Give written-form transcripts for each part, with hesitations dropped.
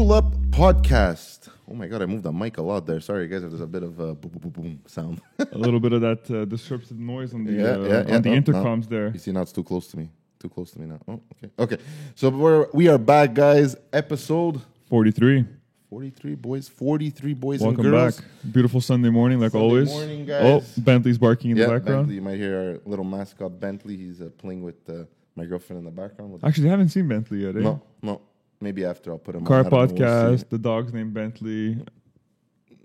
Fuel Up Podcast. Oh my God, I moved the mic a lot there. Sorry, guys, if there's a bit of a boom, boom, boom, boom sound. A little bit of that disrupted noise on the intercoms there. You see, now it's too close to me. Too close to me now. Oh, okay. So we are back, guys. Episode 43. 43, boys. 43 boys Welcome and girls. back. Beautiful Sunday morning, like Sunday always. morning, guys. Oh, Bentley's barking in the background. Bentley. You might hear our little mascot, Bentley. He's playing with my girlfriend in the background. Actually, I haven't seen Bentley yet, eh? No. Maybe after I'll put him Car on. podcast, the dog's named Bentley.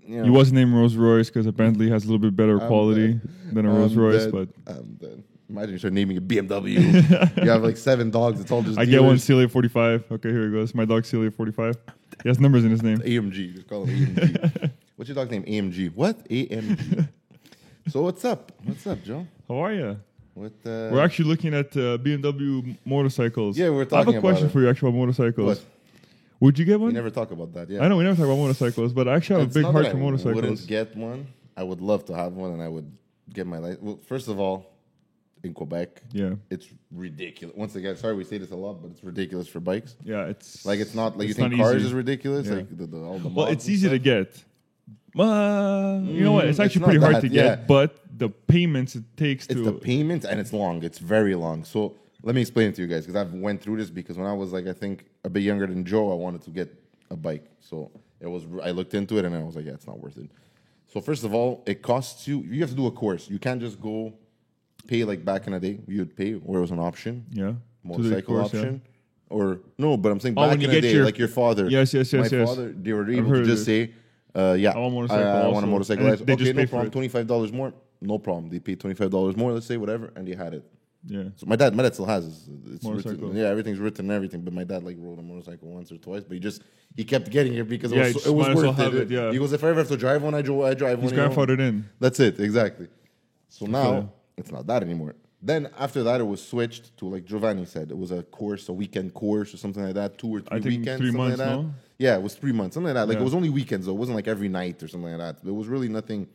You He was named Rolls Royce because a Bentley has a little bit better quality than a Rolls Royce. But I'm dead. Imagine you start naming a BMW. You have like 7 dogs. It's all just I get one Celia 45. Okay, here he goes. My dog Celia 45. He has numbers in his name. AMG. Just call him AMG. What's your dog's name? AMG. What? AMG. So what's up? What's up, Joe? How are you? We're actually looking at BMW motorcycles. Yeah, we're talking about I have a question for you actually about motorcycles. What? Would you get one? We never talk about that, yeah. I know we never talk about motorcycles, but I actually have a big heart for motorcycles. I wouldn't get one. I would love to have one, and I would get my license. Well, first of all, in Quebec, it's ridiculous. Once again, sorry we say this a lot, but it's ridiculous for bikes. Yeah, it's like it's not like you it's think cars is ridiculous. Yeah. Like all the well, it's easy to get. You know what? It's actually pretty hard to get, but the payments it takes it's the payments, and it's long. It's very long. So let me explain it to you guys, because I've went through this, because when I was like, I think a bit younger than Joe, I wanted to get a bike. So I looked into it and I was like, yeah, it's not worth it. So first of all, it costs you have to do a course. You can't just go pay like back in the day. You'd pay where it was an option. Yeah. Motorcycle option. Yeah. Or no, but I'm saying back in the day, like your father. Yes. My father, they were able to just say, I want a motorcycle license. Okay, no problem. $25 more. No problem. They paid $25 more, let's say, whatever, and they had it. Yeah. So my dad still has it's motorcycle. Written. Yeah, everything's written and everything. But my dad rode a motorcycle once or twice. But he kept getting it because it was worth it. He goes, if I ever have to drive one, I drive one. He's grandfathered in. That's it, exactly. So now it's not that anymore. Then after that, it was switched to, like Giovanni said, it was a weekend course or something like that, 2 or 3 weekends. I think 3 months, like that. No? Yeah, it was 3 months, something like that. Like it was only weekends though. It wasn't like every night or something like that. It was really nothing.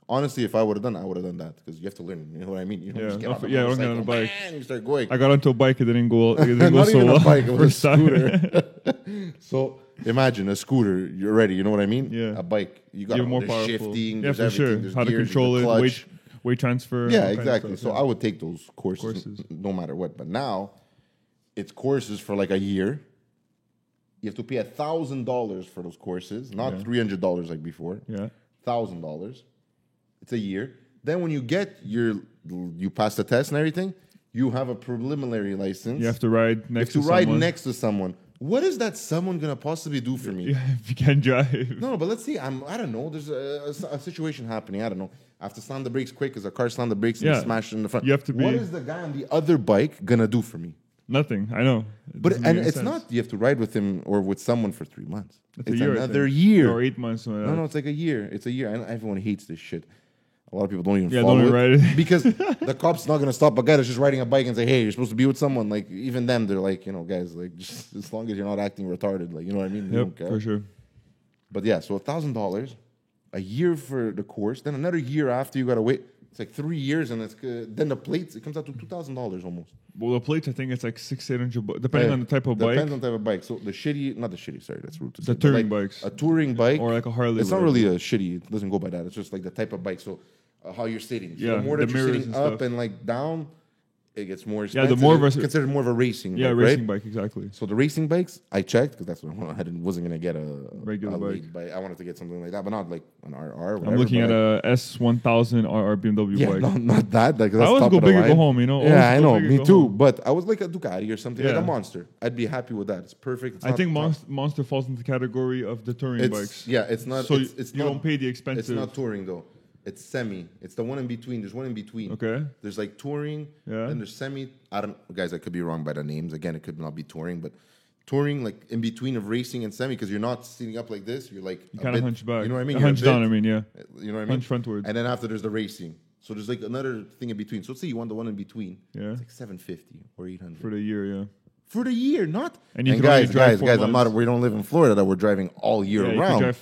Honestly, if I would have done that because you have to learn. You know what I mean? You don't just get on a bike. Man, you start going. I got onto a bike. It didn't go. It didn't Not go so even well. a bike. It was a scooter. So imagine a scooter. You're ready. You know what I mean? Yeah. A bike. You got more powerful. Shifting. Yeah, for sure. There's how gears, to control it. Weight transfer. Yeah, exactly. So I would take those courses no matter what. But now it's courses for like a year. You have to pay $1,000 for those courses, not $300 like before. Yeah, $1,000. It's a year. Then when you you pass the test and everything, you have a preliminary license. You have to ride next to someone. Next to someone. What is that someone gonna possibly do for me? Yeah, if you can't drive. No, but let's see. I don't know. There's a situation happening. I don't know. I have to slam the brakes quick because a car slammed the brakes and smashed it in the front. You have to be. What is the guy on the other bike gonna do for me? Nothing. I know. It's not. You have to ride with him or with someone for 3 months. It's year, another year. Or 8 months. No, it's like a year. It's a year. I know everyone hates this shit. A lot of people don't even follow it. Ride it. Because the cop's not going to stop a guy that's just riding a bike and say, hey, you're supposed to be with someone. Like, even them, they're like, guys, like, just as long as you're not acting retarded, like, you know what I mean? They don't care. For sure. But yeah, so $1,000, a year for the course, then another year after you got to wait. It's like 3 years, and then the plates, it comes out to $2,000 almost. Well, the plates, I think it's like $600-800, depending on the type of bike. Depends on the type of bike. So not the shitty, sorry, that's rude to say. The touring bikes. A touring bike. Or like a Harley. It's not really a shitty, it doesn't go by that. It's just like the type of bike. So how you're sitting. So the more that you're sitting up and like down, it gets more expensive. Yeah, it's considered more of a racing bike, racing bike, exactly. So the racing bikes, I checked, because that's what I wasn't going to get a regular bike. I wanted to get something like that, but not like an RR. I'm looking at a S1000 RR BMW bike. Yeah, not that. Like, I always go big or go home, Yeah, I know, me too. But I was like a Ducati or something, like a Monster. I'd be happy with that. It's perfect. I think Monster falls into the category of the touring bikes. Yeah, it's not. So it's you don't pay the expensive. It's not touring though. It's semi. It's the one in between. There's one in between. Okay. There's like touring. Yeah. Then there's semi. Guys, I could be wrong by the names. Again, it could not be touring, but touring, like in between of racing and semi, because you're not sitting up like this. You're like you kind of hunch back. You know what I mean? Hunch down. Yeah. You know what I mean? Hunch frontwards. And then after there's the racing. So there's like another thing in between. So let's say you want the one in between. Yeah. It's like $750 or $800 for the year. Yeah. For the year, not. And guys, I'm not. We don't live in Florida that we're driving all year round.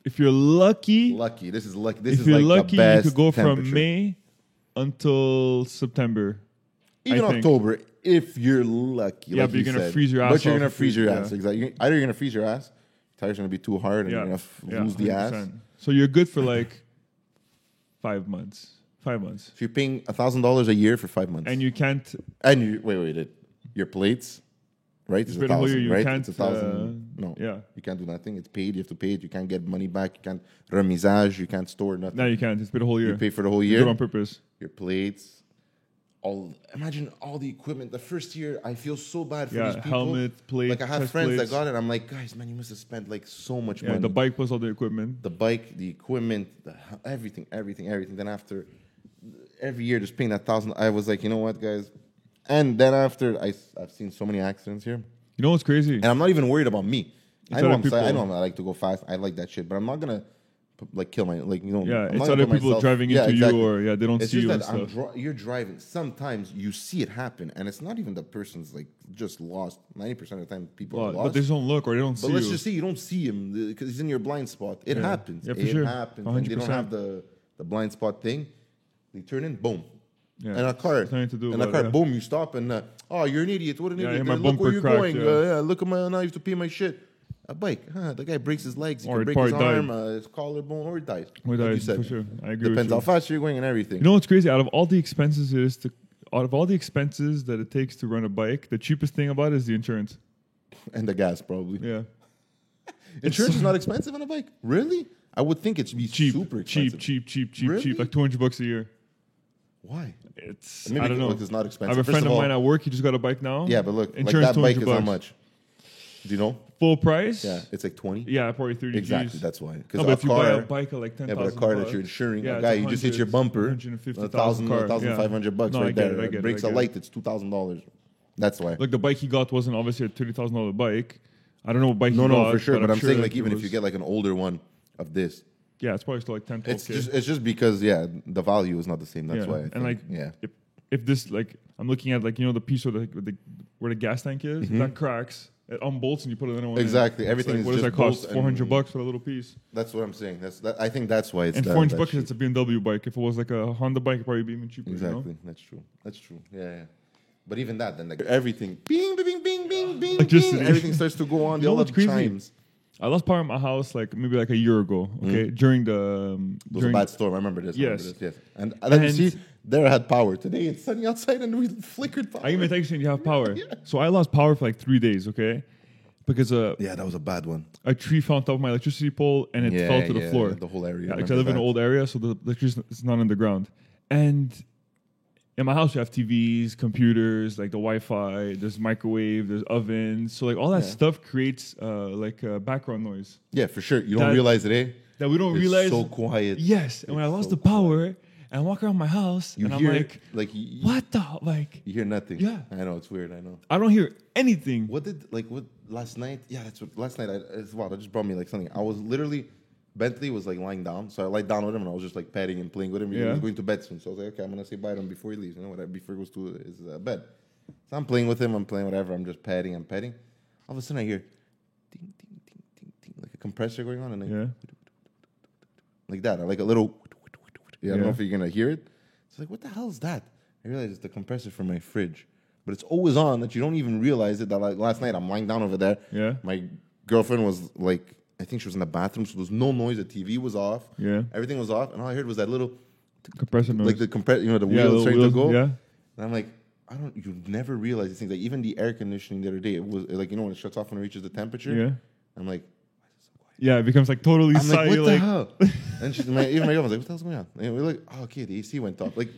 If you're lucky, this is lucky. If you're lucky, you could go from May until September. Even I think. October, if you're lucky. Yeah, like but you're you gonna said. freeze your ass But you're off gonna if freeze you- your yeah. ass. Exactly. Either you're gonna freeze your ass, tires gonna be too hard, and Yeah. you're gonna lose the ass. 100%. So you're good for like 5 months. 5 months. So you're paying $1,000 a year for 5 months, And you can't. and you wait, your plates, right? It's But the whole year 1,000, you right? can't, It's 1,000. No, yeah. you can't do nothing. It's paid. You have to pay it. You can't get money back. You can't remisage. You can't store nothing. No, you can't. It's been a whole year. You pay for the whole You do year. it on purpose. Your plates, imagine all the equipment. The first year, I feel so bad for Yeah, these people. helmet, plate, Like I have chest friends plates. that got it. I'm like, guys, man, you must have spent like so much Yeah, money. the bike plus all the equipment. The bike, the equipment, everything. Then after every year, just paying that $1,000, I was like, you know what, guys? And then after, I've seen so many accidents here, You know what's crazy? and I'm not even worried about me. I other know people. I like to go fast. I like that shit, but I'm not gonna kill my I'm Yeah, not it's gonna other put people myself- driving Yeah, into exactly. you, or they don't It's see just you and that stuff. you're driving. Sometimes you see it happen, and it's not even the person's like just lost. 90% of the time, people are But lost. they just don't look or they don't But see let's you. just say you don't see him because he's in your blind spot. It happens. Yeah, for it sure. happens. And they don't 100%. have the blind spot thing. They turn in, boom. Yeah. And a car, There's nothing to do and a about car, it, yeah. boom, you stop and oh, you're an idiot. What an Yeah, idiot! my Look bumper where you're cracked, going. yeah. Look at my now. You have to pay my shit. A bike, the guy breaks his legs, he Or can he break his probably arm, died. his collarbone, or he dies. Or Like you dies, said. for sure. I agree Depends with how you. fast you're going and everything. You know what's crazy? Out of all the expenses out of all the expenses that it takes to run a bike, the cheapest thing about it is the insurance. And the gas, probably. Yeah. Insurance is not expensive on a bike. Really? I would think it should be Cheap, super expensive. cheap, Really? like $200 a year. Why? It's Maybe I don't know. It's not I expensive. have a First friend of all, mine at work. He just got a bike now. Yeah, but look, insurance like that bike is $200. how much? Do you know? Full price? Yeah, it's like 20. Yeah, probably 30 Exactly. G's. That's why. No, Because but if you buy a bike at like 10,000, but a car that you're insuring, yeah, a it's guy, you just hit your 100, bumper, 150,000 car, $1,500 No, I right get it, there. I get it, Breaks I a get light, it's $2,000. That's why. Like the bike he got wasn't obviously a $30,000 bike. I don't know what bike he got. No, for sure. But I'm saying that like even it if you was- get like an older one of this, yeah, it's probably still like 10, 12K. it's just because the value is not the same. That's yeah. why. I think. And like, if this like, I'm looking at like the piece where where the gas tank is, if that cracks, it unbolts and you put another one. Exactly. In. Everything Like, is what does just that cost? bolts $400 for a little piece. That's what I'm saying. I think that's why it's And that, $400 that it's a BMW bike. If it was like a Honda bike, it'd probably be even cheaper. Exactly. That's true. That's true. Yeah. But even that, then like everything, bing, bing, bing, bing, bing, Electricity. bing, everything starts to go on. You know They all what's have crazy? chimes. I lost power in my house like maybe like a year ago. Okay, during the It was a bad storm. I remember this. Yes. Yes. And then you And- see, there I had power. Today it's sunny outside and we flickered power. I even text you have power. So I lost power for like 3 days. Okay, because Yeah, that was a bad one. a tree fell on top of my electricity pole and it fell to the floor. The whole area. Yeah, because I live in an old area, so the electricity is not on the ground. And in my house, we have TVs, computers, like the Wi-Fi. There's microwave, there's ovens. So like all that stuff creates background noise Yeah, for sure. You don't That- realize it, eh? that we don't It's realize. so quiet. Yes, and when I It's lost so the power, and I walk around my house, You and I'm hear like, you, what the like? You hear nothing. Yeah. I know it's weird. I know. I don't hear anything. What last night? Yeah, that's what last night. It's wow. That just brought me like something. I was literally Bentley was like lying down, so I lied down with him and I was just like petting and playing with him. He Yeah. was going to bed soon, so I was like, okay, I'm gonna say bye to him before he leaves. You know what? Before he goes to his bed. So I'm playing with him. I'm playing whatever. I'm just petting. I'm petting. All of a sudden I hear ding, ding, ding, ding, ding, like a compressor going on, and Yeah. like that, or like a little. Yeah, I don't know Yeah. if you're gonna hear it. It's like, what the hell is that? I realize it's the compressor from my fridge, but it's always on that you don't even realize it. That like last night I'm lying down over there. Yeah. My girlfriend was like, I think she was in the bathroom, so there was no noise. The TV was off. Yeah. Everything was off, and all I heard was that little, Compressor noise. like the compressor, the yeah, wheels little starting to go. wheels, Yeah. And I'm like, you never realize these things. Like even the air conditioning the other day, it was like when it shuts off when it reaches the temperature. Yeah. I'm like, Yeah, it becomes like totally I'm like, silent. what the hell? And even my girlfriend's like, what the hell's going on? And we're like, oh, okay, the AC went off. Like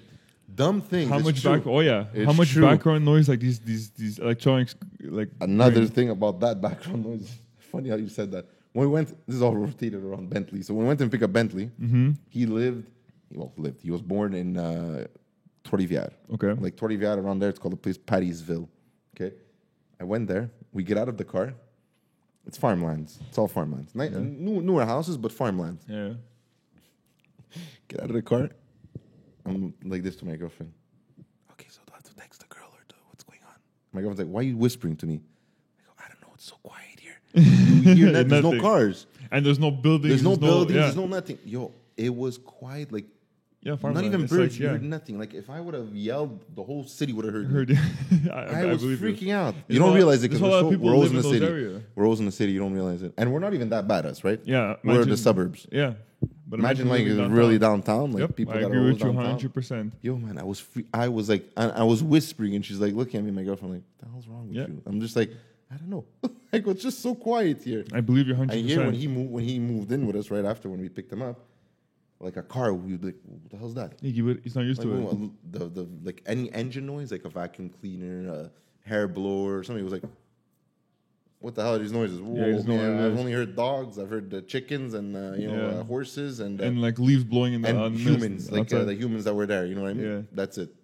dumb things. How It's much true. back? Oh yeah, It's how much true. background noise like these electronics like Another bring. thing about that background noise. Funny how you said that. When we went, this is all rotated around Bentley. So when we went and pick up Bentley, he He was born in Trois-Rivières. Okay. Like Trois-Rivières around there, it's called the place Parisville. Okay. I went there. We get out of the car. It's farmlands. It's all farmlands. Newer houses, but farmlands. Yeah. Get out of the car. I'm like this to my girlfriend. Okay, so do I have to text the girl or what's going on? My girlfriend's like, why are you whispering to me? I go, I don't know. It's so quiet here. You hear that? There's no Nothing. cars. And there's no buildings. There's no buildings. yeah. There's no nothing. Yo, it was quiet. Like Yeah, Not farmland. even It's birds. like, You yeah. heard nothing. Like if I would have yelled, the whole city would have heard. Heard Me. I I was believe you. freaking out. There's You don't a lot- realize it there's because a lot of people we're always live in the in those city. area. We're always in the city. You don't realize it, and we're not even that badass, right? Yeah, We're imagine- the suburbs. Yeah, but Imagine like living it's really downtown, like Yep, people I that agree are always with you downtown. 100%. Yo, man, I was free. I was like, I was whispering, and she's like looking at me, my girlfriend, like, "What the hell's wrong with Yeah. you?" I'm just like, I don't know. Like it's just so quiet here. I believe you 100%. I hear when he moved in with us right after when we picked him up, like a car. We would like, what the hell's that? He's not used Like, to it. the like any engine noise, like a vacuum cleaner, a hair blower, or something. It was like, what the hell are these noises? Whoa, he doesn't know man, what it I've is. only heard dogs. I've heard the chickens and Yeah. horses and And like leaves blowing in the and on the humans, like outside. the humans that were there. You know what I mean? Yeah. That's it.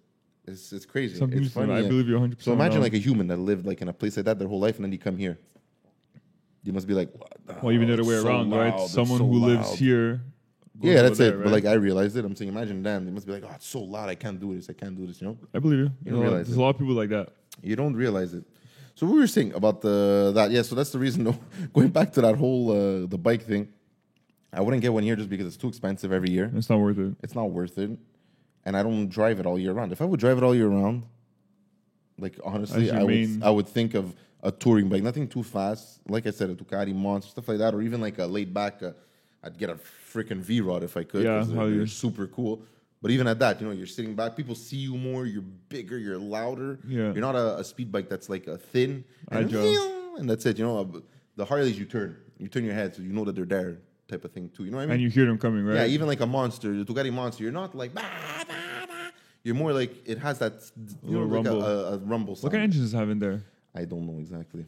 It's crazy. Something It's used to it. funny. I yeah. believe you 100%. So imagine now. like a human that lived like in a place like that their whole life, and then you come here. You must be like, what the Well, even the hell? other way It's so around, loud, right? it's Someone so who lives loud. here. goes Yeah, over that's there, it. right? But like I realized it. I'm saying, imagine them. They must be like, oh, it's so loud. I can't do this. I can't do this. You know? I believe you. don't realize There's it. a lot of people like that. You don't realize it. So we were saying about that. Yeah. So that's the reason. No, going back to that whole the bike thing. I wouldn't get one here just because it's too expensive every year. It's not worth it. It's not worth it, and I don't drive it all year round. If I would drive it all year round, like honestly, As your main- I would think of a touring bike, nothing too fast. Like I said, a Ducati Monster, stuff like that, or even like a laid back. I'd get a freaking V Rod if I could. Yeah, 'cause hell they're yeah. super cool. But even at that, you're sitting back. People see you more. You're bigger. You're louder. Yeah. You're not a speed bike that's like a thin and, Agile. and that's it. The Harleys you turn your head so you know that they're there, type of thing too. You know what I mean? And you hear them coming, right? Yeah, even like a Monster, the Ducati Monster, you're not like, bah, bah, bah. You're more like, it has that, Little like rumble. a rumble sound. What kind of engines have in there? I don't know exactly.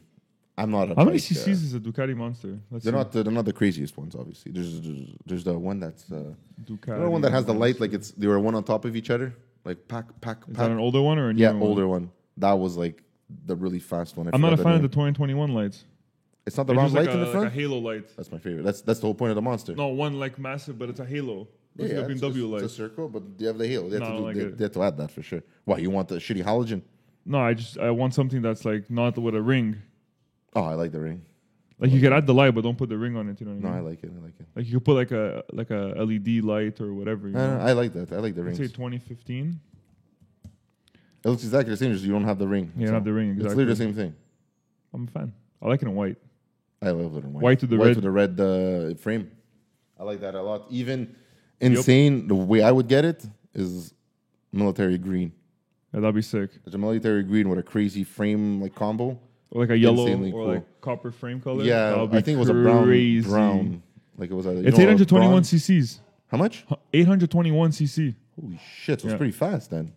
I'm not a How many bike, cc's is a Ducati Monster? Let's they're see. not the craziest ones, obviously. There's the one that's, Ducati. the one that has the light, Monster. like they were one on top of each other, like pack. Is that an older one or a newer Yeah, one? older one. That was like the really fast one. I I'm not a forgot fan of name. the 2021 lights. It's not the It's round just light like in a, the front. like a halo light. That's my favorite. That's the whole point of the Monster. No, one like massive, but it's a halo. Yeah, It's like a it's BMW a light. circle, but you have the halo. They have, No, I to, don't like it. they have to add that for sure. Why, you want the shitty halogen? No, I want something that's like not with a ring. Oh, I like the ring. Like you could add the light, but don't put the ring on it. You know what No, I I mean? like it. I like it. Like you could put like a LED light or whatever. You know? I like that. I like the Let's rings. say 2015. It looks exactly the same, just you don't have the ring. You don't have the ring, It's literally the exactly. same thing. I'm a fan. I like it in white. I love it in white. White with the white red- with the red frame. I like that a lot. Even insane, the way I would get it is military green. Yeah, that'd be sick. There's a military green with a crazy frame like combo. Or like a yellow Insanely or cool. like copper frame color. Yeah, That would be I think it was a crazy. brown. Like it was a. It's 821 cc's. How much? 821 cc. Holy shit! So Yeah. it's pretty fast then.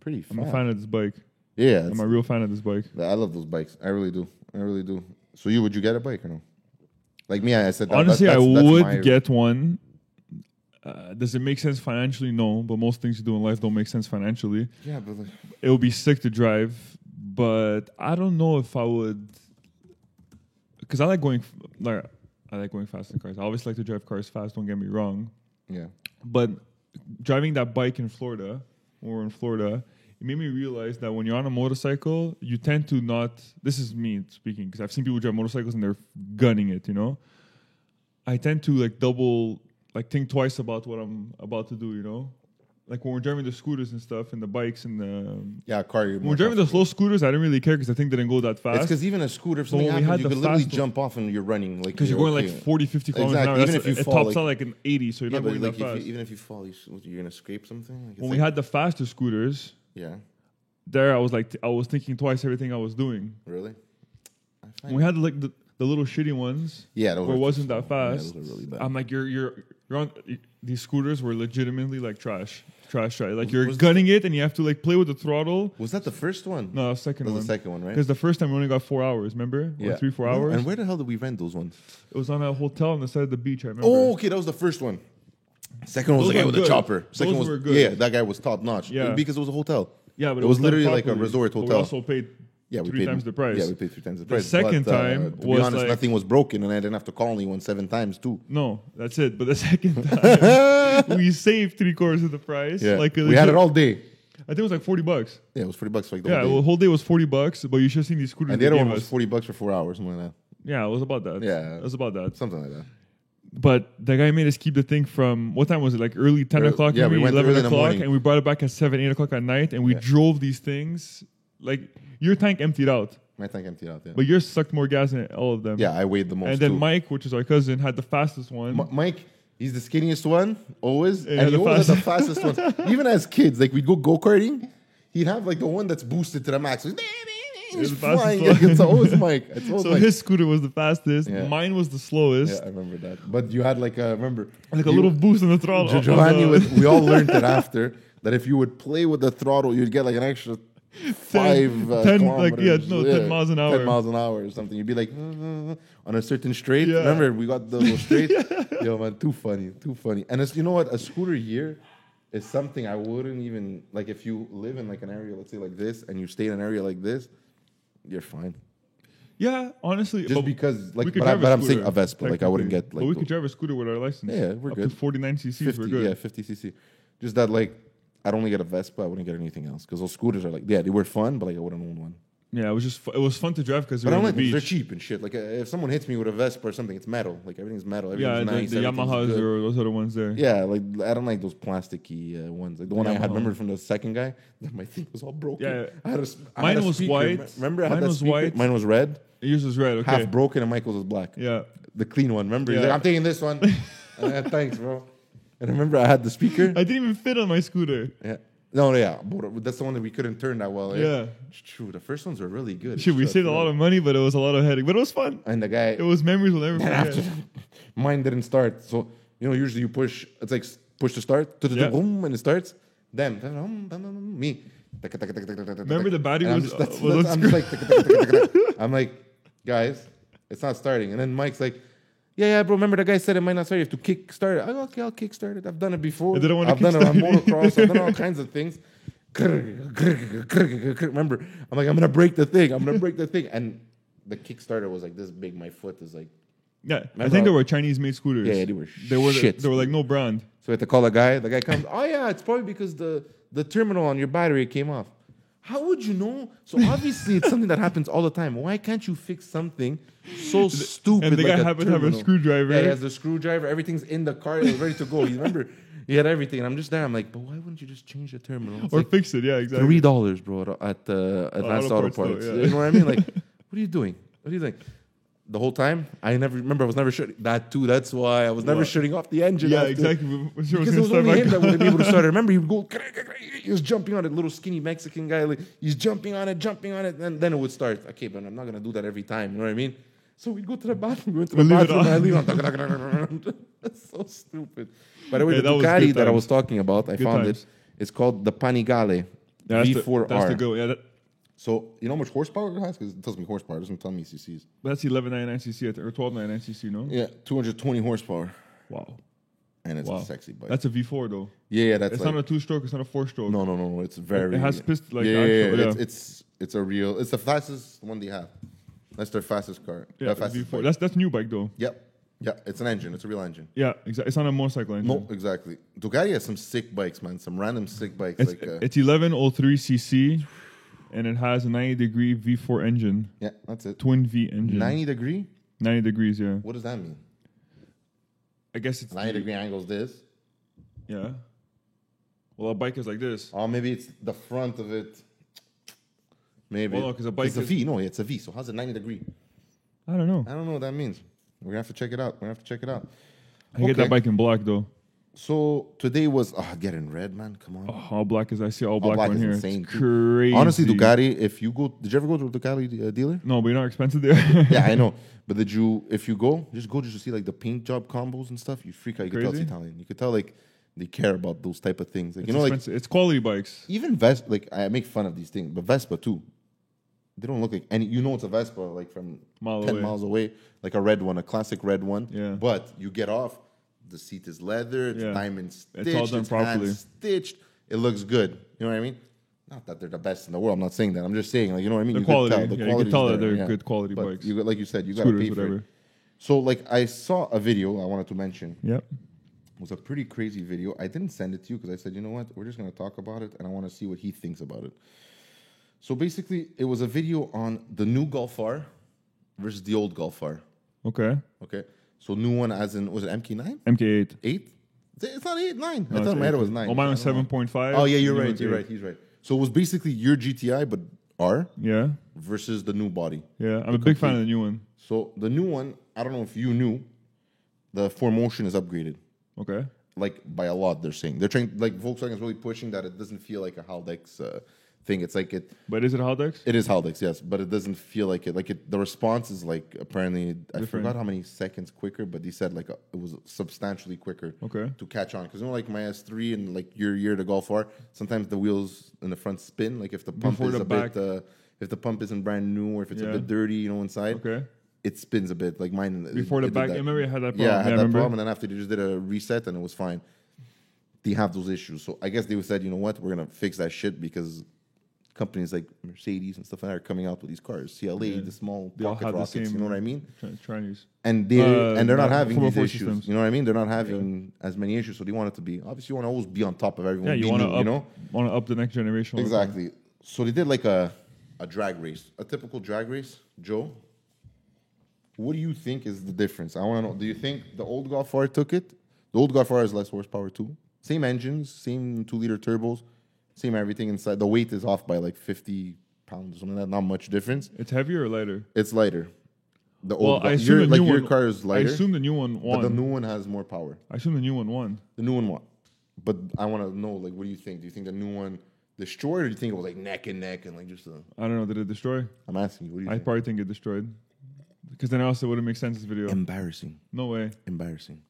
Pretty fast. I'm a fan of this bike. Yeah, I'm a real fan of this bike. I love those bikes. I really do. I really do. So would you get a bike or no? Like me, I said. Honestly, that's I my- would get one. Does it make sense financially? No, but most things you do in life don't make sense financially. Yeah, but like, It would be sick to drive, but I don't know if I would, because I like going fast in cars. I always like to drive cars fast. Don't get me wrong, yeah. but driving that bike in Florida, when we're in Florida, it made me realize that when you're on a motorcycle, you tend to not. This is me speaking because I've seen people drive motorcycles and they're gunning it. I tend to think twice about what I'm about to do. Like when we're driving the scooters and stuff, and the bikes and the. Yeah, car. When we're driving the slow scooters, I didn't really care because the thing didn't go that It's fast. because even a scooter, if But something when we happens, had you the could literally fast- jump off and you're running. Like Because you're going okay. like 40, 50 kilometers Exactly. an hour. Even That's- if you it fall, tops like- out like an 80, so you're Yeah, not but going like that fast. even if you fall, you're gonna scrape something. Like, it's When like, we had the faster scooters, yeah, there I was thinking twice everything I was doing. really. I When find we had like the little shitty ones, yeah, those where it are wasn't too that slow. Yeah, fast. those are really bad. I'm like, you're on. These scooters were legitimately like trash. Like you're Was- gunning it and you have to like play with the throttle. Was that the first one? No, second that was one. the second one, right? Because the first time we only got 4 hours. Remember? Or 3-4 hours. And where the hell did we rent those ones? It was on a hotel on the side of the beach. I remember. Oh, okay, that was the first one. Second one was Those the guy were with the good. chopper. Second Those was were good. yeah, that guy was top notch. Yeah. Because it was a hotel. Yeah, but it was done literally like a properly. resort But we hotel. also paid Yeah, we three paid times the price. Yeah, we paid 3 times the The price. second but, time to be was honest, like- nothing was broken, and I didn't have to call anyone 7 times too. No, that's it. But the second time, we saved 3/4 of the price. Yeah, Like we had it all day. I think it was like $40. Yeah, it was $40 for like the Yeah, whole day. well, the whole day was $40. But you should have seen these scooters. And the they other one gave was us. $40 for 4 hours, something like that. Yeah, it was about that. Yeah. it was about that. Something like that. But the guy made us keep the thing from what time was it? Like early 10 o'clock, yeah, we maybe went 11 early in the o'clock, morning. and we brought it back at 7, 8 o'clock at night, and we drove these things. Like your tank emptied out, My tank emptied out. Yeah. but yours sucked more gas than all of them. Yeah, I weighed the most. And then too. Mike, which is our cousin, had the fastest one. Mike, he's the skinniest one always, Yeah, and he the always had the fastest one. Even as kids, like we'd go karting, he'd have like the one that's boosted to the max. He's the fastest flying. one. It's always Mike. It's always So Mike. his scooter was the fastest. Yeah. Mine was the slowest. Yeah, I remember that. But you had like remember Like a little boost in the throttle. Giovanni we all learned it after that if you would play with the throttle, you'd get like an extra 5 10 like, yeah, kilometers. no, 10 miles an hour. 10 miles an hour or something. You'd be like on a certain straight. Yeah. Remember, we got those straight. Yo, man, too funny, too funny. And it's, you know what? A scooter here is something I wouldn't even like. If you live in like an area, let's say like this, and you stay in an area like this, you're fine. Yeah, honestly. Just because, like, we could but, drive a I'm saying scooter, a Vespa. Like, I wouldn't technically. get like. But we could drive a scooter with our license. Yeah, we're Up good. to 49 cc's, 50, we're good. yeah, 50 cc. Just that, like, I'd only get a Vespa. I wouldn't get anything else because those scooters are like, yeah, they were fun, but like, I wouldn't own one. Yeah, it was just it was fun to drive because we But I were don't on like the them. They're beach. cheap and shit. Like, if someone hits me with a Vespa or something, it's metal. Like, everything's metal. Everything's Yeah, nice. the everything's Yamahas good. or those other ones there. Yeah, like I don't like those plasticky ones. Like the one I had, Yamaha. remember from the second guy, that my thing was all broken. Yeah. I had I Mine had a was speaker. white. Remember, I had Mine that was speaker? white. Mine was red, Yours was red. Okay. half broken, and Michael's was black. Yeah. The clean one. Remember, he's Yeah. like, I'm taking this one. Thanks, bro. And remember, I had the speaker. I didn't even fit on my scooter. Yeah. No, yeah, but that's the one that we couldn't turn that well. Yeah. It's true. The first ones were really good. Shit, we saved a lot of money, but it was a lot of headache. But it was fun. And the guy, It was memories we'll never and forget. after mine didn't start. So usually you push. It's like push to start, Yeah. boom, and it starts. Then me. Remember the battery And was I'm on just like, I'm like, guys, it's not starting. And then Mike's like, yeah, bro. Remember the guy said it might not start. You have to kick start it. I go, okay, I'll kick start it. I've done it before. I didn't want to I've done it on kickstart it. motocross. I've done all kinds of things. Remember, I'm like, I'm gonna break the thing. And the Kickstarter was like this big. My foot is like, Yeah, I Remember think they how- were Chinese-made scooters. yeah, they were They shit. were like no brand. So we had to call a guy. The guy comes. Oh yeah, it's probably because the terminal on your battery came off. How would you know? So obviously it's something that happens all the time. Why can't you fix something so stupid? And the like guy a happened to have a terminal? screwdriver. Yeah, he has the screwdriver. Everything's in the car. He was ready to go. You remember? He had everything. And I'm just there. I'm like, but why wouldn't you just change the terminal? It's Or like fix it. Yeah, exactly. $3, bro, at Advanced Auto Auto Parts, though, Parts. yeah. You know what I mean? Like, what are you doing? What are you doing? The whole time, I was never shutting that too. That's why I was never What? shutting off the engine. Yeah, after. exactly. We're sure Because it gonna was start only back him that up. wouldn't be able to start it. Remember, he would go, he was jumping on it, little skinny Mexican guy. Like, he's jumping on it, and then it would start. Okay, but I'm not going to do that every time. You know what I mean? So we'd go to the bathroom, We'll leave it and I on. leave on. That's so stupid. By the way, Yeah, the that was Ducati good that I times. was talking about, I Good found times. it. It's called the Panigale Yeah, V4R. That's the go. Yeah, So, you know how much horsepower it has? Because it tells me horsepower. It doesn't tell me cc's. that's 1199 cc or 1299 cc. No. Yeah, 220 horsepower. Wow. And it's Wow. a sexy bike. That's a V4 though. yeah, that's It's like... not a 2-stroke. It's not a 4-stroke. No. It's very... It has piston like yeah, actual. Yeah. It's a real... It's the fastest one they have. That's their fastest car. Yeah, Their fastest V4. bike. That's new bike though. Yep. Yeah, it's an engine. It's a real engine. Yeah, exactly. It's not a motorcycle engine. No, exactly. Ducati has some sick bikes, man. Some random sick bikes. It's, like it's 1103 cc, and it has a 90-degree V4 engine, yeah, that's it. twin V engine. 90 degree? 90 degrees. Yeah. What does that mean? I guess it's 90 degree angles this? Yeah. Well, a bike is like this. Oh, maybe it's the front of it. Maybe. Well, no, 'cause a bike It's a is- V. No, it's a V. So how's it 90 degree? I don't know. I don't know what that means. We're going to have to check it out. I get Okay. that bike in black though. So today was getting red, man. Come on. Oh, all black is I see all black, black one is here. insane, It's too. crazy. Honestly, Ducati, if you go... Did you ever go to a Ducati dealer? No, but you're not expensive there. Yeah, I know. But if you go just to see like the paint job combos and stuff, you freak out. You can tell it's Crazy. Italian. You can tell like they care about those type of things. Like, It's you know, like expensive. It's quality bikes. even Vespa, like I make fun of these things, but Vespa too. They don't look like any. You know, it's a Vespa like from Mile 10 away. miles away, like a red one, a classic red one. Yeah. But you get off, the seat is leather, it's Yeah. diamond stitched, It's all done properly. hand stitched. It looks good. You know what I mean? Not that they're the best in the world. I'm not saying that. I'm just saying, like, you know what I mean? The You quality. Could tell. The Yeah, you can quality's tell that there, they're yeah. good quality But bikes. like you said, you got to Scooters, pay for whatever. it. So, like, I saw a video I wanted to mention. Yep. It was a pretty crazy video. I didn't send it to you because I said, you know what? We're just going to talk about it, and I want to see what he thinks about it. So basically, it was a video on the new Golf R versus the old Golf R. Okay. Okay. So new one as in, was it MK9? MK8. 8? It's not 8, 9. No, I thought it's in my head it 8. was 9. Oh, mine was I don't know. 7.5. Oh, yeah, you're and right. yours You're 8. right. He's right. So it was basically your GTI, but R Yeah. versus the new body. Yeah. I'm a big fan of the new one. So the new one, I don't know if you knew, the 4Motion is upgraded. Okay. Like by a lot, they're saying. They're trying, like Volkswagen's really pushing that it doesn't feel like a Haldex thing. It's like But is it Haldex? it is Haldex, yes, but it doesn't feel like it. Like the response is like apparently, I Different. forgot how many seconds quicker, but they said like it was substantially quicker Okay. to catch on. Because like my S3 and like your the Golf R, sometimes the wheels in the front spin. Like if the pump Before is the a back. bit, if the pump isn't brand new or if it's a Yeah. bit dirty, inside. Okay. It spins a bit, like mine. Before the did back, that. I remember I had that problem. Yeah, I had that remember. problem, and then after they just did a reset, and it was fine. They have those issues, so I guess they said, you know what, we're gonna fix that shit because companies like Mercedes and stuff like that are coming out with these cars, CLA, Yeah. the small They all pocket have the rockets. You same- know what I mean? Chinese. And they're not not having these 404 issues. systems. You know what I mean? They're not having as many issues, so they want it to be. Obviously, you want to always be on top of everyone. Yeah, you be want new, you know? to up the next generation. all the time. Exactly. So they did like a drag race, a typical drag race. Joe, what do you think is the difference? I want to know. Do you think the old Golf R took it? The old Golf R has less horsepower too. Same engines, same 2-liter turbos, same everything inside. The weight is off by like 50 pounds or something like that. Not much difference. It's heavier or lighter? It's lighter. The Well, old, I assume the like new your one. car is I lighter, assume the new one but won. the new one has more power. I assume the new one won. The new one won. But I want to know, like, what do you think? Do you think the new one destroyed, or do you think it was like neck and neck and like just? I don't know. Did it destroy? I'm asking you. What do you I think? probably think it destroyed. Because then else it wouldn't make sense. This video. Embarrassing. No way. Embarrassing.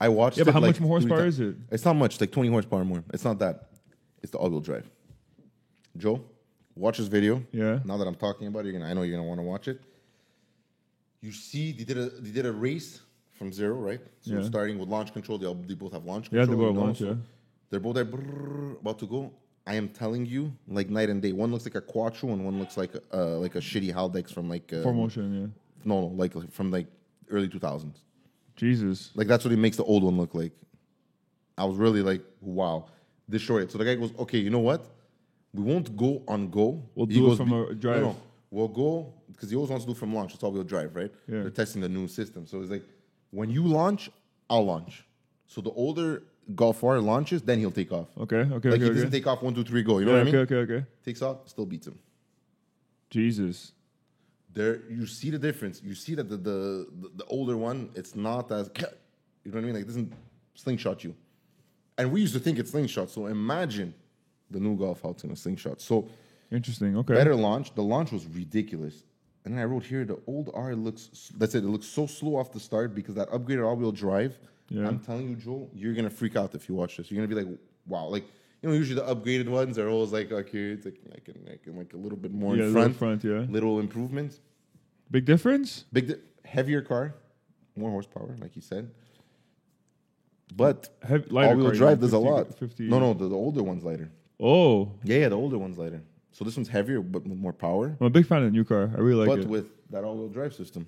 I watched Yeah, it. but how like much more 3 horsepower times. is it? It's not much, like 20 horsepower more. It's not that. It's the all-wheel drive. Joe, watch this video. Yeah. Now that I'm talking about it, I know you're gonna want to watch it. You see, they did a race from zero, right? So Yeah. starting with launch control, they both have launch Yeah, control. they both you know, launch, so yeah. They're both there, about to go. I am telling you, like night and day. One looks like a Quattro, and one looks like a shitty Haldex from like 4Motion, yeah. no, like from like early 2000s. Jesus. Like that's what it makes the old one look like. I was really like, wow, destroy it. So the guy goes, okay, you know what? We won't go on go. We'll He do it goes, from a drive. No, we'll go because he always wants to do from launch. It's all-wheel drive, right? Yeah. They're testing the new system. So it's like, when you launch, I'll launch. So the older Golf R launches, then he'll take off. Okay, okay, Like okay. he doesn't okay. take off 1, 2, 3, go. You know Yeah, what I mean? okay, okay. Takes off, still beats him. Jesus. There, you see the difference. You see that the older one, it's not as, you know what I mean? Like it doesn't slingshot you. And we used to think it's slingshot. So imagine the new Golf how it's in a slingshot. So Interesting. Okay. better launch. The launch was ridiculous. And then I wrote here, the old R looks, that's it. It looks so slow off the start because that upgraded all-wheel drive. Yeah. I'm telling you, Joel, you're going to freak out if you watch this. You're going to be like, wow. Like, usually the upgraded ones are always like, okay, it's like a little bit more Yeah, in little front. yeah. Little improvements. Big difference? Heavier car, more horsepower, like you said. But Lighter all-wheel car, drive you know, does a 50 lot. 50. No, the older one's lighter. Oh, Yeah, the older one's lighter. So this one's heavier, but with more power, I'm a big fan of the new car. I really like but it. with that all-wheel drive system.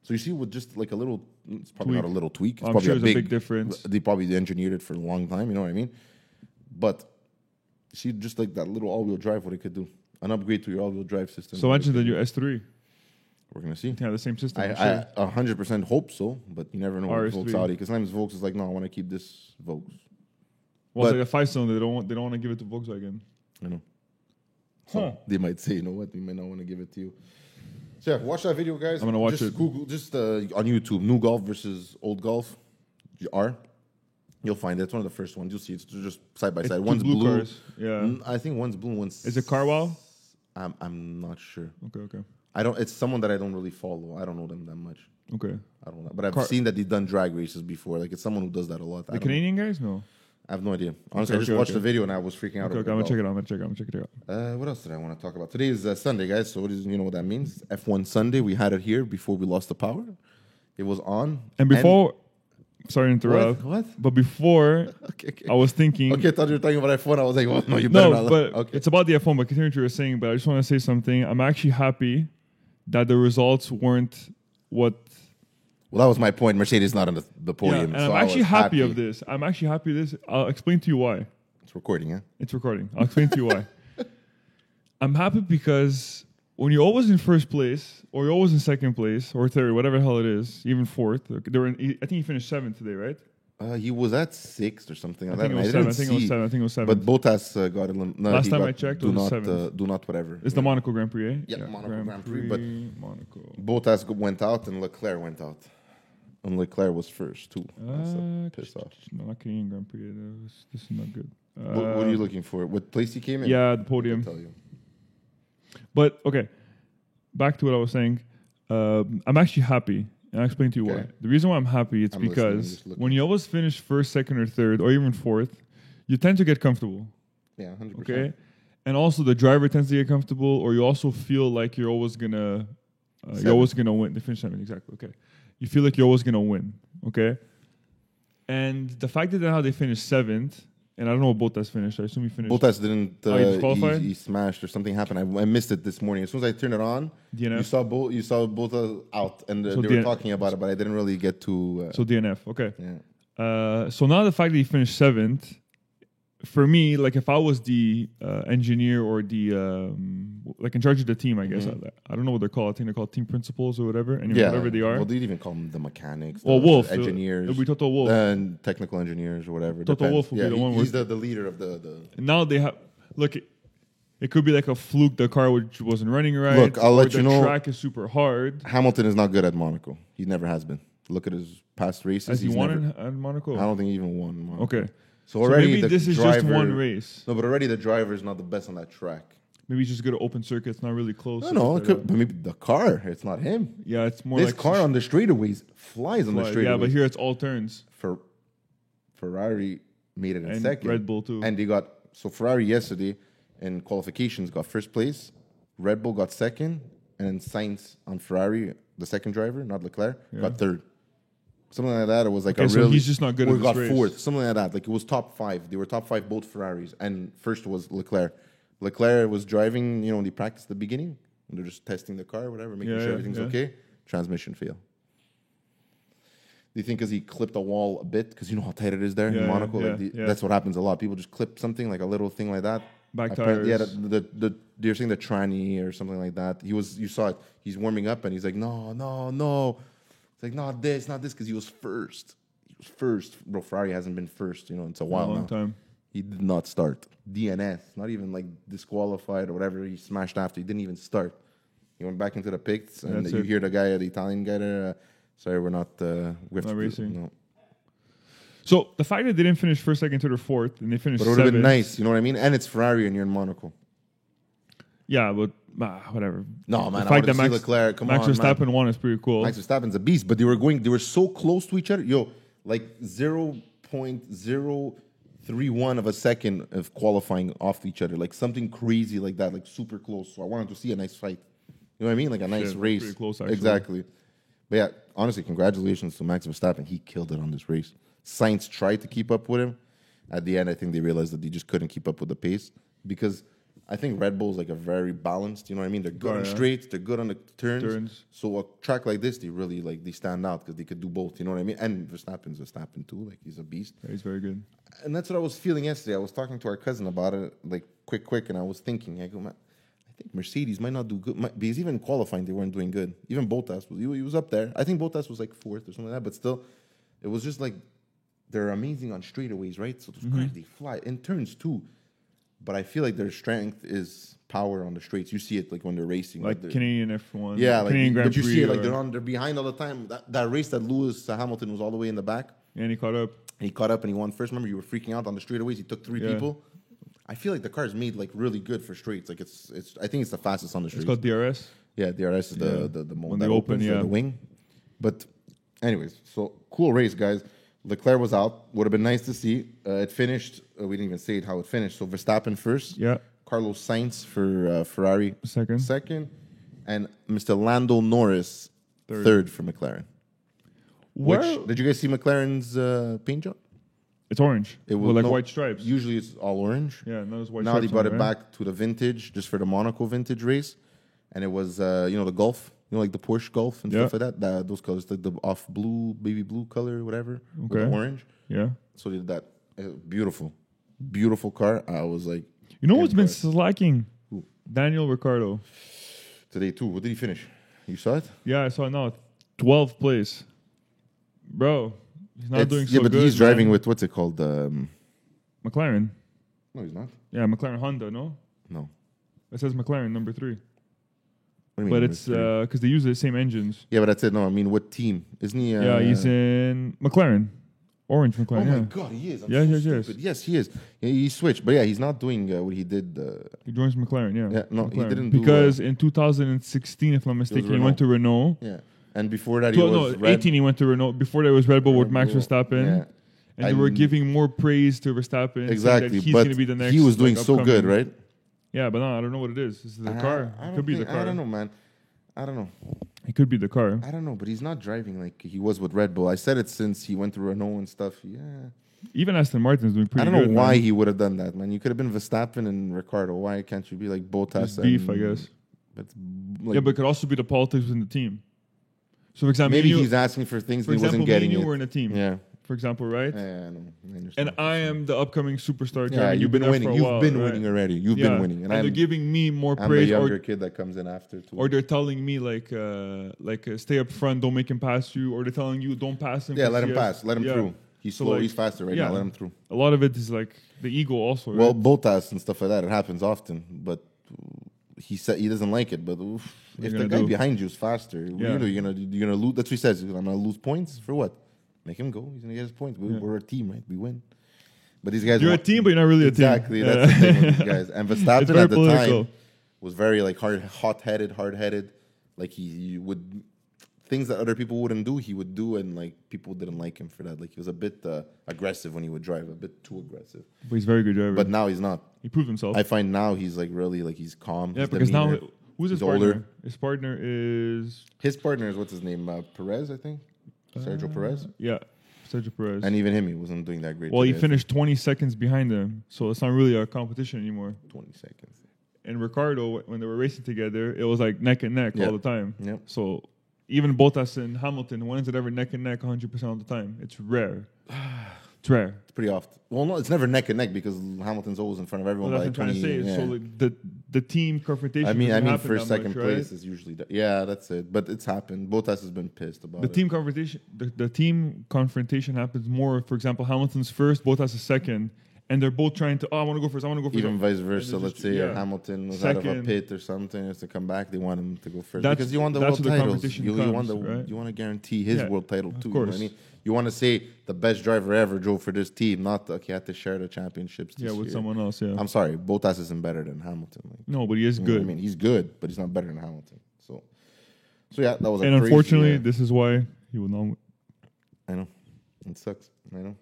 So you see, with just like a little, it's probably Tweak. not a little tweak. It's I'm probably sure there's a big difference. They probably engineered it for a long time. You know what I mean? But see, just like that little all-wheel drive, what it could do, an upgrade to your all-wheel drive system. So mention the new S3. We're gonna see. Yeah, the same system. I'm I sure. 100% hope so, but you never know with RS3. Volks Audi. Because sometimes Volks is like, no, I want to keep this Volks. Well, it's but- like a 5-cylinder. They don't want to give it to Volkswagen. I know. So Huh. they might say, you know what, we may not want to give it to you. So yeah, watch that video, guys. I'm gonna watch just it. Google, just on YouTube, new Golf versus old Golf, R. You'll find it. It's one of the first ones. You'll see it's just side by It's side. two One's blue blue. cars. Yeah. I think one's blue. One's. Is it Carwow? I'm not sure. Okay. I don't. It's someone that I don't really follow. I don't know them that much. Okay. I don't know. But I've seen that they've done drag races before. Like it's someone who does that a lot. I The don't Canadian guys? No. I have no idea. Honestly, I just okay, watched okay. the video and I was freaking out. Okay, over I'm golf. gonna check it out. What else did I want to talk about? Today is Sunday, guys. So you know what that means? F1 Sunday. We had it here before we lost the power. It was on. And before, sorry to interrupt. What? But before, Okay. I was thinking. Okay, I thought you were talking about F1. I was like, well, no, you better No, not. but Okay. it's about the F1. But continue what you were saying. But I just want to say something. I'm actually happy that the results weren't what. Well, that was my point. Mercedes not on the podium. and so I'm I actually was happy of this. I'm actually happy of this. I'll explain to you why. It's recording, yeah? It's recording. I'll explain to you why. I'm happy because when you're always in first place, or you're always in second place, or third, whatever the hell it is, even fourth. I think he finished seventh today, right? He was at sixth or something I like think that. it was seven. I think it was seven. But Bottas got eliminated. No, Last time I checked, it was seventh. Do not whatever. It's the Monaco Grand Prix, eh? Yeah, Monaco Grand Prix. But Monaco. Bottas went out and Leclerc went out. And Leclerc was first too. Piss off. No, not Canadian Grand Prix. This is not good. What are you looking for? What place he came in? Yeah, the podium. I'll tell you. But okay, back to what I was saying. I'm actually happy, and I'll explain to you why. The reason why I'm happy is because when you always finish first, second, or third, or even fourth, you tend to get comfortable. Yeah, 100%. Okay, and also the driver tends to get comfortable, or you also feel like you're always gonna win. They finish seventh, exactly. Okay, you feel like you're always gonna win. Okay, and the fact that how they finished seventh. And I don't know what Bottas finished. I assume he finished. Bottas didn't. he disqualified? He smashed or something happened. I missed it this morning. As soon as I turned it on, DNF. you saw Bottas out, and So they were talking about it, but I didn't really get to. So DNF. Okay. Yeah. So now the fact that he finished seventh, for me, like if I was the engineer or the like in charge of the team, I guess I don't know what they're called. I think they're called team principals or whatever. And whatever they are. Well, they'd even call them the mechanics. Well, Wolf, engineers. We Toto Wolf, and technical engineers or whatever. Toto Wolf will be the one. He's the leader of the. Now they have look. It could be like a fluke. The car which wasn't running right. Look, I'll let you know. The track is super hard. Hamilton is not good at Monaco. He never has been. Look at his past races. Has he won at Monaco? I don't think he even won Monaco. Okay. So already maybe this is just one race. No, but already the driver is not the best on that track. Maybe he's just good at open circuits, not really close. No, it could, but maybe the car. It's not him. Yeah, it's more this like car on the straightaways flies on the straightaways. Yeah, but here it's all turns. Ferrari made it in And second. Red Bull too. And they got Ferrari yesterday in qualifications got first place. Red Bull got second, and then Sainz on Ferrari, the second driver, not Leclerc, got third. Something like that. It was like so he's just not good at this got race. fourth. Something like that. Like it was top five. They were top five both Ferraris, and first was Leclerc. Leclerc was driving. They practiced at the beginning. And they're just testing the car, whatever, making sure everything's okay. Transmission fail. Do you think because he clipped a wall a bit? Because you know how tight it is there in Monaco. That's what happens a lot. People just clip something like a little thing like that. Back tires. Yeah, they're saying the tranny or something like that. You saw it. He's warming up and he's like, no. It's like, not this, because he was first. Bro, Ferrari hasn't been first, it's a while now. A long time. He did not start. DNS, not even like disqualified or whatever. He smashed after. He didn't even start. He went back into the pits, and you hear the guy, the Italian guy there, sorry, we're not... we have not to racing. No. So the fact that they didn't finish first, second, third, or fourth, and they finished But it would have been seventh, nice, you know what I mean? And it's Ferrari and you're in Monaco. Yeah, but whatever. No, man, the fact that Max Leclerc, Max Verstappen won is pretty cool. Max Verstappen's a beast, but they were so close to each other. Like 0.031 of a second of qualifying off each other, like something crazy like that, like super close. So I wanted to see a nice fight. You know what I mean? Like a nice race. Pretty close, actually. Exactly. But yeah, honestly, congratulations to Max Verstappen. He killed it on this race. Sainz tried to keep up with him. At the end, I think they realized that they just couldn't keep up with the pace because I think Red Bull is like a very balanced. You know what I mean? They're good on straights. They're good on the turns. So a track like this, they really they stand out because they could do both. You know what I mean? And Verstappen's Verstappen too. Like he's a beast. Yeah, he's very good. And that's what I was feeling yesterday. I was talking to our cousin about it, like quick, and I was thinking, I go, man, I think Mercedes might not do good because even qualifying they weren't doing good. Even Bottas he was up there. I think Bottas was like fourth or something like that, but still, it was just like they're amazing on straightaways, right? So those cars they fly in turns too. But I feel like their strength is power on the straights. You see it like when they're racing, like Canadian F1. Yeah, Canadian Grand Prix. But you see it like they're behind all the time. That race that Lewis Hamilton was all the way in the back. And he caught up. He caught up and he won first. Remember, you were freaking out on the straightaways. He took three people. I feel like the car is made like really good for straights. Like it's. I think it's the fastest on the straights. It's called DRS. Yeah, DRS is the mode when that they open, the wing. But, anyways, so cool race, guys. Leclerc was out. Would have been nice to see. It finished. We didn't even say how it finished. So Verstappen first. Yeah. Carlos Sainz for Ferrari second. And Mr. Lando Norris third for McLaren. Did you guys see McLaren's paint job? It's orange. It was with like white stripes. Usually it's all orange. Yeah, no, it's white now stripes. They brought it back to the vintage, just for the Monaco vintage race, and it was the Golf, like the Porsche Golf and stuff like that. Those colors, like the off blue, baby blue color, whatever, with orange. Yeah. So they did that. Beautiful car. I was like, what's been slacking? Daniel Ricciardo. Today too. What did he finish? You saw it? Yeah, I saw it now. 12th place. Bro, he's not doing so yeah, but good. he's driving man. with what's it called? McLaren. No, he's not. Yeah, McLaren Honda, no? No. It says McLaren, number 3. What do you mean? But number it's three? because they use the same engines. Yeah, but that's it. No, I mean, what team? Isn't he? Yeah, he's in McLaren. Orange McLaren, Oh yeah. my god, he is. I'm Yeah, so yes, yes. stupid. Yes, he is. Yeah, he switched, but yeah, he's not doing what he did. He joins McLaren, yeah. Yeah, no, he McLaren. didn't do, Because in 2016, if I'm not mistaken, he went to Renault. Yeah, and before that, he was 18 he went to Renault. Before that was Red Bull with Max Bull. Verstappen. Yeah. And they were giving more praise to Verstappen. saying that Exactly, he's but going to be the next. he was doing so good, upcoming- right? Yeah, but no, I don't know what it is. This is the car. I It don't could be the think- car. I don't know, man. I don't know. It could be the car. I don't know, but he's not driving like he was with Red Bull. I said it since he went to Renault and stuff. Yeah. Even Aston Martin's doing pretty I good. don't know why man. he would have done that, man. You could have been Verstappen and Ricardo. Why can't you be like Bottas? Just beef, I guess. But like, Yeah, but it could also be the politics within the team. So, for example, maybe me and you- he's asking for things for and he example, wasn't me getting and you it. were in a team, Yeah. for example, right? Yeah, I know. I understand And what I you're saying. am the upcoming superstar. Yeah, Kevin. you've been there winning. for a You've while, been right? winning already. You've Yeah. been winning, And they're giving me more I'm the praise, younger kid that comes in after too. or they're telling me stay up front, don't make him pass you, or they're telling you don't pass him. yeah, 'cause let him he has- pass. Let him yeah. through. He's So, slow. like, He's faster right yeah. now. Let him through. A lot of it is like the ego also. Well, Right? Bottas and stuff like that. It happens often, but he said he doesn't like it. But oof, What if you the gonna guy do? behind you is faster, Yeah. you're gonna lose. That's what he says. I'm gonna lose points for what? Make him go. He's gonna get his points. Yeah. We're a team, right? We win. But these guys, You're a want- team, but you're not really a team. exactly. That's the thing with these guys. And It's Verstappen very at the political. time was very like hard-headed. Like he would things that other people wouldn't do, he would do, and like people didn't like him for that. Like he was a bit aggressive when he would drive, a bit too aggressive. But he's a very good driver. But now he's not. he proved himself. I find now he's like really like he's calm. yeah, his because now demeanor. who's his He's partner? older. His partner is His partner is what's his name? Perez, I think. Sergio Perez. yeah, Sergio Perez. And even him, he wasn't doing that great. well, he today, I finished 20 seconds behind him, so it's not really a competition anymore. think. 20 seconds. And Ricardo, when they were racing together, it was like neck and neck Yeah. all the time. Yep. So even Bottas and Hamilton, when is it ever neck and neck 100% of the time? It's rare. It's rare. It's pretty often. Well, no, it's never neck and neck because Hamilton's always in front of everyone Well, that's by what I'm trying to 20. say. Yeah. So like, the team confrontation. I mean, doesn't happen first, that second much, place right? is usually yeah, that's it. But it's happened. Bottas has been pissed about The it. team confrontation, the team confrontation happens more. For example, Hamilton's first, Bottas is second, and they're both trying to. Oh, I want to go first. I want to go first. Even vice versa. And they're Let's just- say yeah. Hamilton was out of a Second. pit or something, has to come back. They want him to go first That's- because you want the that's world where the titles. competition You want comes, the right? you want to guarantee his Yeah, world title of too. You know what I course. mean? You want to say the best driver ever drove for this team, not okay. I had to share the championships. This Yeah, with year. someone else. Yeah. I'm sorry, Bottas isn't better than Hamilton. Like, No, but he is you know what good. I mean, he's good, but he's not better than Hamilton. So yeah, that was. A And crazy, unfortunately, this is why he will not. I know. It sucks. I know.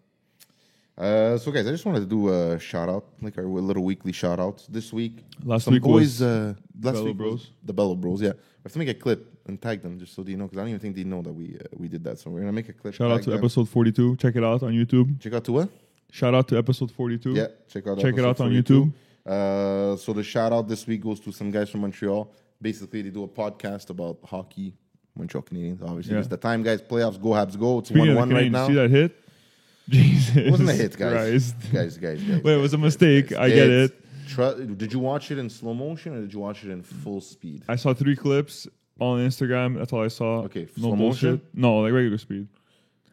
So guys, I just wanted to do a shout out, like our little weekly shout outs this week. Last Some week boys, was last Bello week was Bros. the Bello Bros. Yeah, I have to make a clip and tag them just so they know, because I don't even think they know that we did that. So we're gonna make a clip. Shout out tag to them. episode 42. Check it out on YouTube. Check out to what? Shout out to episode 42. Yeah, check out. Check it episode out on 42. YouTube. So the shout out this week goes to some guys from Montreal. Basically, they do a podcast about hockey. Montreal Canadiens, obviously. Yeah. It's the time, guys. Playoffs, go Habs, go. It's Speaking of the 1-1 right Canadians, now. see that hit? Jesus. It wasn't a hit, guys. Christ. Guys. Wait, it was a mistake. I get it. Did you watch it in slow motion or did you watch it in full speed? I saw 3 clips on Instagram. That's all I saw. Okay, no slow bullshit. motion? No, like regular speed.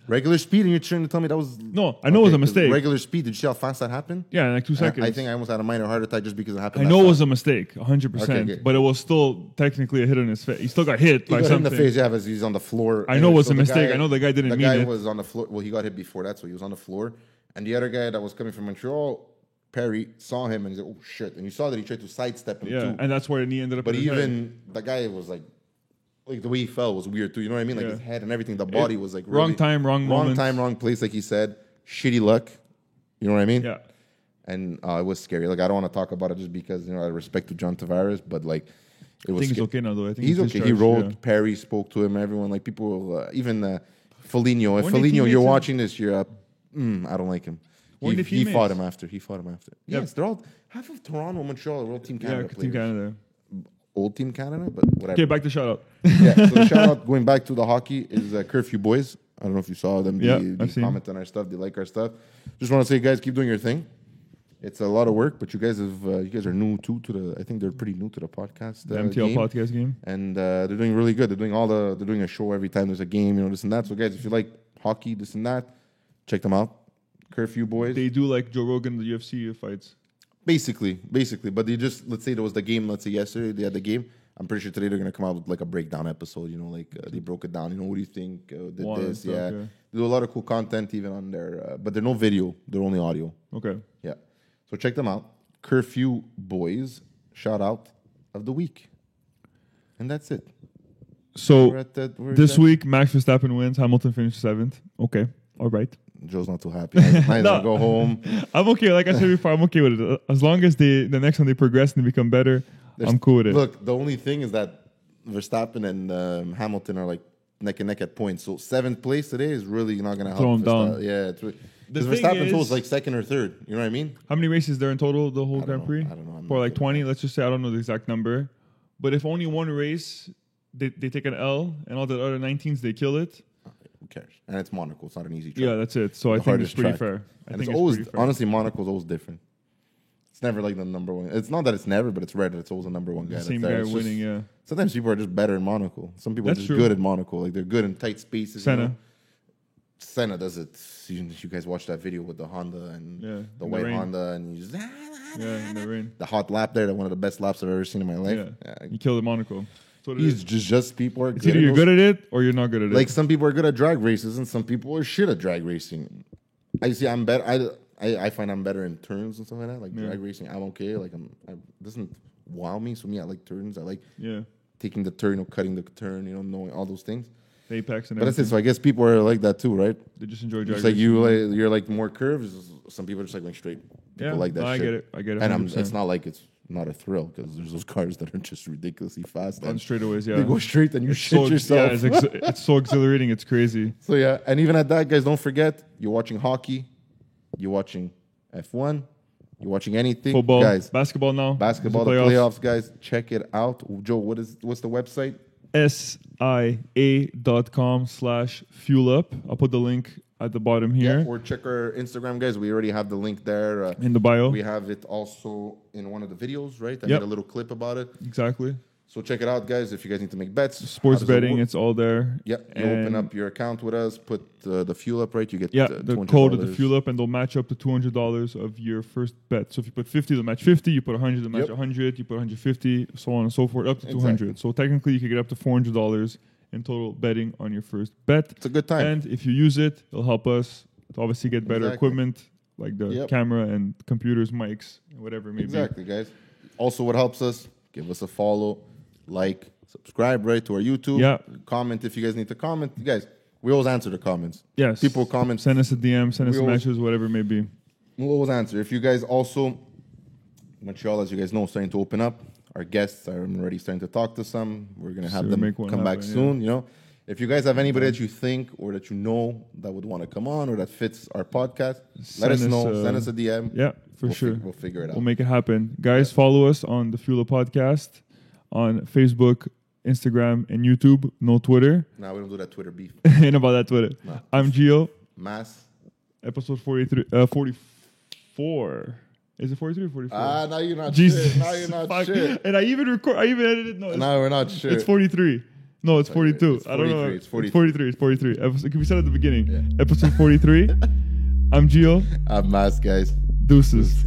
Regular speed, and you're trying to tell me that was... No, I know it was a 'cause mistake. Regular speed, did you see how fast that happened? Yeah, in like 2 seconds. I think I almost had a minor heart attack just because it happened I that know it fast. was a mistake, 100%. Okay. But it was still technically a hit on his face. He still got hit He by got hit in something. the face, yeah, because he's on the floor. I know it was So a the mistake. guy- I know the guy didn't The mean guy it. was on the floor. Well, he got hit before that, so he was on the floor. And the other guy that was coming from Montreal, Perry, saw him and he said, "Oh shit!" And you saw that he tried to sidestep him Yeah, too. and that's where the knee ended up. But in his head. even the guy was like the way he fell was weird too. You know what I mean? Like Yeah. his head and everything. The body was like wrong really, time, wrong moment. time, wrong place. Like he said, shitty luck. You know what I mean? Yeah. And it was scary. Like I don't want to talk about it just because out of respect to John Tavares, but like it I was. think he's sca- okay now, though. I think He's okay. He discharged, rolled. yeah. Perry spoke to him. Everyone, like people, even Foligno. If Weren't they Foligno, you're teammates? watching this, you're I don't like him. Weren't they He fought teammates? him after. He fought him after. Yeah. Yes, they're all half of Toronto, Montreal, are all Team Canada Yeah, players. Team Canada. Old Team Canada, but whatever. Okay, back to shout out. Yeah, so the shout out going back to the hockey is Curfew Boys. I don't know if you saw them. Yeah, They I've seen. comment on our stuff. They like our stuff. Just want to say, guys, keep doing your thing. It's a lot of work, but you guys are new too to the. I think they're pretty new to the podcast. The MTL game. podcast game. And they're doing really good. They're doing a show every time there's a game, this and that. So guys, if you like hockey, this and that, check them out. Curfew Boys. They do like Joe Rogan, the UFC fights. Basically. But they just, let's say there was the game, let's say yesterday, they had the game. I'm pretty sure today they're going to come out with like a breakdown episode, they broke it down. What do you think? Did this? Stuff, yeah. They do a lot of cool content even on their, but they're no video. They're only audio. Okay. Yeah. So check them out. Curfew Boys, shout out of the week. And that's it. So this week, Max Verstappen wins. Hamilton finished 7th. Okay. All right. Joe's not too happy. Nice to go home. I'm okay. Like I said before, I'm okay with it. As long as the next one they progress and they become better, I'm cool with it. Look, the only thing is that Verstappen and Hamilton are like neck and neck at points. So 7th place today is really not going to help. Throw him down. Yeah. Because Verstappen was like 2nd or 3rd. You know what I mean? How many races there in total, the whole Grand Prix? I don't know. For like 20, let's just say, I don't know the exact number. But if only one race, they take an L, and all the other 19s, they kill it. Who cares? And it's Monaco. It's not an easy track. Yeah, that's it. So I think it's pretty fair. Honestly, Monaco's always different. It's never like the number one. It's not that it's never, but it's rare that it's always the number one guy. The same guy winning, yeah. Sometimes people are just better in Monaco. Some people are just good at Monaco. Like they're good in tight spaces. Senna does it. You guys watch that video with the Honda and the white Honda, and you just in the rain. The hot lap there, one of the best laps I've ever seen in my life. Yeah. You killed at Monaco. He's just people are good. It's either you're good at it or you're not good at it. Like some people are good at drag races and some people are shit at drag racing. I'm better. I find I'm better in turns and stuff like that. Like drag racing, I'm okay. Like it doesn't wow me. So I like turns. I like taking the turn, cutting the turn. Knowing all those things. Apex and but that's it. So I guess people are like that too, right? They just enjoy drag racing. Like you're like more curves. Some people are just like going straight. People like that. No, shit. I get it. And it's not like it's not a thrill because there's those cars that are just ridiculously fast. On straightaways, They go straight and you shit yourself. Yeah, it's so exhilarating. It's crazy. So yeah, and even at that, guys, don't forget you're watching hockey, you're watching F1, you're watching anything, football, guys. Basketball now. The playoffs, guys. Check it out. Joe, what's the website? SIA.com/fuelup. I'll put the link at the bottom here. Yeah, or check our Instagram, guys. We already have the link there. In the bio. We have it also in one of the videos, right? I made a little clip about it. Exactly. So check it out, guys. If you guys need to make bets. Sports betting, it's all there. Yep. You open up your account with us, put the fuel up, right? You get the code of the fuel up, and they'll match up to $200 of your first bet. So if you put 50, they'll match 50. You put 100, they'll match 100. You put 150, so on and so forth, up to 200. So technically, you could get up to $400 in total betting on your first bet. It's a good time. And if you use it, it'll help us to obviously get better equipment, like the camera and computers, mics, whatever it may be. Exactly, guys. Also, what helps us, give us a follow, like, subscribe, right, to our YouTube. Yeah. Comment if you guys need to comment. Guys, we always answer the comments. Yes. People comment. Send us a DM, send us messages, whatever it may be. We'll always answer. If you guys also, Montreal, as you guys know, starting to open up. Our guests are already starting to talk to some. We're going to have them come back soon, If you guys have anybody that you think or that you know that would want to come on or that fits our podcast, let us know. Send us a DM. Yeah, for sure. We'll figure it out. We'll make it happen. Guys, follow us on the Fuel Up Podcast on Facebook, Instagram, and YouTube. No Twitter. No, we don't do that Twitter beef. Ain't about that Twitter. No. I'm Gio. Mass. Episode 44. Is it 43 or 44? Now you're not Jesus. shit. Now you're not shit. And I even edited. No, we're not shit. It's 43. No, it's 42. It's 43. I don't know. It's 43. It's 43. Can we said at the beginning? Yeah. Episode 43. I'm Gio. I'm Mass, guys. Deuces.